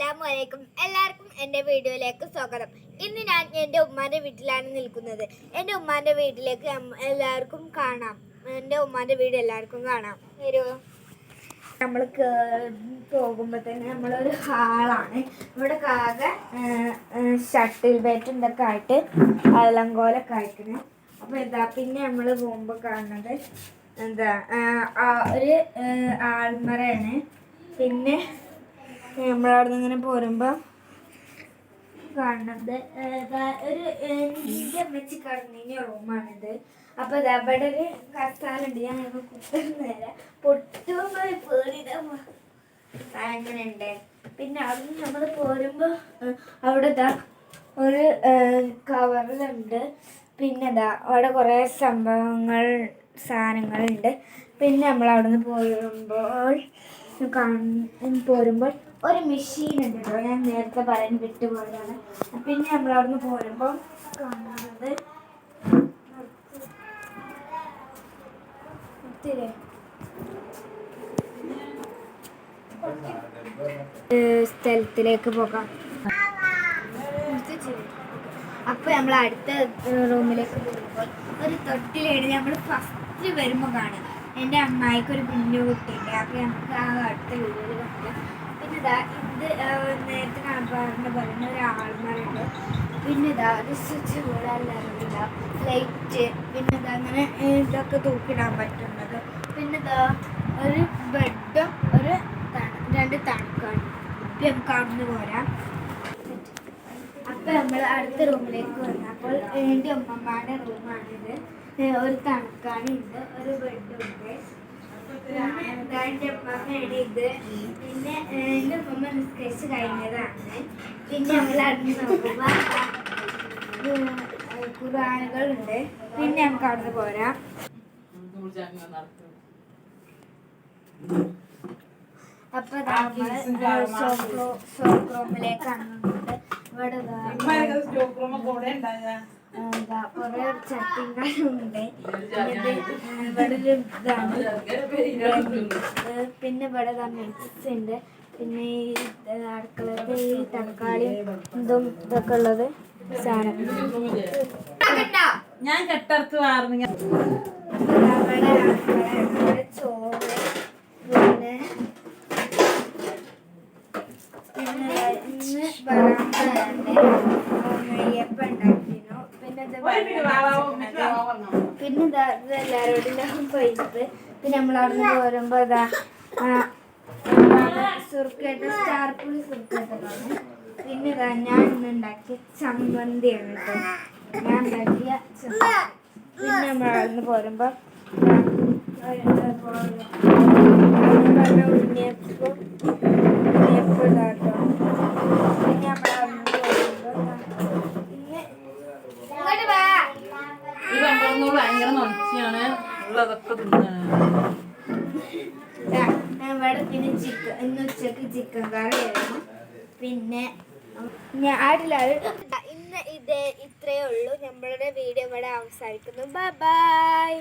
അസ്സലാമലൈക്കും. എല്ലാവർക്കും എൻ്റെ വീഡിയോയിലേക്ക് സ്വാഗതം. ഇന്ന് ഞാൻ എൻ്റെ ഉമ്മാൻ്റെ വീട്ടിലാണ് നിൽക്കുന്നത്. എൻ്റെ ഉമ്മാൻ്റെ വീട്ടിലേക്ക് എല്ലാവർക്കും കാണാം. എൻ്റെ ഉമ്മാൻ്റെ വീട് എല്ലാവർക്കും കാണാം. നമ്മൾ പോകുമ്പോൾ തന്നെ നമ്മളൊരു ഹാളാണ്. ഇവിടെ ആകെ ഷട്ടിൽ ബാറ്റും ഇതൊക്കെ ആയിട്ട് അലങ്കോലൊക്കെ ആയിക്കണ്. അപ്പോൾ എന്താ പിന്നെ നമ്മൾ പോകുമ്പോൾ കാണുന്നത് എന്താ ഒരു ആൽമറയാണ്. പിന്നെ നമ്മളവിടെ നിന്ന് ഇങ്ങനെ പോരുമ്പോൾ കാണുന്നത് ഒരു എൻ്റെ അമ്മച്ചി കടന്നിന് റൂമാണിത്. അപ്പോൾ ഇത് അവിടെ ഒരു കസാലുണ്ട്. ഞാൻ കുത്തുന്നില്ല, പൊട്ടുമ്പോൾ പേടിയിടാ അങ്ങനെ ഉണ്ട്. പിന്നെ അവിടെ നിന്ന് നമ്മൾ പോരുമ്പോൾ അവിടെ ഇതാ ഒരു കവറിലുണ്ട്. പിന്നെ ഇതാ അവിടെ കുറേ സാധനങ്ങളുണ്ട്. പിന്നെ നമ്മൾ അവിടെ നിന്ന് പോരുമ്പോൾ ഒരു മെഷീൻ ഉണ്ട് കേട്ടോ. ഞാൻ നേരത്തെ പറയാൻ വിട്ടുപോയതാണ്. പിന്നെ നമ്മൾ അവിടെ നിന്ന് പോരുമ്പോൾ കാണുന്നത് സ്ഥലത്തിലേക്ക് പോകാം. അപ്പോൾ നമ്മൾ അടുത്ത റൂമിലേക്ക് പോകുമ്പോൾ ഒരു തൊട്ടിലാണ് നമ്മൾ ഫസ്റ്റ് വരുമ്പോൾ കാണുക. എൻ്റെ അമ്മായിക്കൊരു കുഞ്ഞു കുട്ടിയുണ്ട്. അപ്പോൾ നമുക്ക് ആ അടുത്ത വീഡിയോയിൽ കണ്ടില്ല. പിന്നെ ഇതാ ഇത് നേരത്തെ പറയുന്ന ഒരു ആൾമാരുണ്ട്. പിന്നെ ഇതാ ഒരു സ്വിച്ച് ബോർഡ് അല്ലാതെ ലൈറ്റ്. പിന്നെ ഇതാ അങ്ങനെ ഇതൊക്കെ തൂക്കിടാൻ പറ്റുന്നത്. പിന്നെ ഇതാ ഒരു ബെഡും ഒരു രണ്ട് തണുക്കാണ്. ഇപ്പം നമുക്ക് അവിടുന്ന് പോരാം. അപ്പം നമ്മൾ അടുത്ത റൂമിലേക്ക് വന്നപ്പോൾ എൻ്റെ ഉമ്മമ്മയുടെ റൂമാണിത്. ഒരു തണുക്കാനുണ്ട്, ഒരു ബെഡുണ്ട്. എൻ്റെ ഉമ്മമ്മയാണ് ഇത്. പിന്നെ എൻ്റെ ഉമ്മമ്മ നിസ്കരിച്ച് കഴിഞ്ഞതാണ്. പിന്നെ നമ്മൾ അവിടുന്ന് നോക്കുമ്പോൾ ഖുർആനുകളുണ്ട്. പിന്നെ നമുക്ക് അവിടുന്ന് പോരാം. അപ്പൊ ഷോപ്പ് റൂമിലേക്കാണ് വന്നത്. ഇവിടെ കുറെ ചട്ടിങ്കാലുണ്ട്. ഇവിടെ ഒരു ഇതാണ്. പിന്നെ ഇവിടെ മിക്സ് ഉണ്ട്. പിന്നെ ഈ അടുക്കളത്തെ ഈ തക്കാളിയും ഇതും ഇതൊക്കെ ഉള്ളത് സാധനം. ഞാൻ കെട്ടർത്ത് വാർന്നു. ചോറ് പിന്നെ ഇന്ന് ബറാമ്പുണ്ട്. നെയ്യപ്പം ഉണ്ടാക്കിയിരുന്നു. പിന്നെ ഇതെല്ലാവരോടും പൈപ്പ്. പിന്നെ നമ്മളവിടുന്ന് പോരുമ്പോൾ ഇതാ സുർക്കേട്ട സ്റ്റാർപ്പുളി സുർക്കേട്ടതാണ്. പിന്നെ ഇതാ ഞാൻ ഇന്ന് ഉണ്ടാക്കിയ ചമ്മന്തിയാണ് കേട്ടോ. ഞാൻ ഉണ്ടാക്കിയ ചമ്മന്തി. പിന്നെ നമ്മളവിടുന്ന് പോരുമ്പോൾ ഉണ്ണിയപ്പം ഇതാട്ടോ. പിന്നെ നമ്മളവിടുന്ന് ഭയങ്കര നൊച്ചിയാണ് ഉള്ളതൊക്കെ തിന്നാണ്. ഇവിടെ പിന്നെ ഇന്ന് ഉച്ചക്ക് ചിക്കൻ കറിയായിരുന്നു. പിന്നെ ഇന്ന് ഇത്രയേ ഉള്ളൂ. നമ്മളുടെ വീഡിയോ ഇവിടെ അവസാനിക്കുന്നു. Bye bye.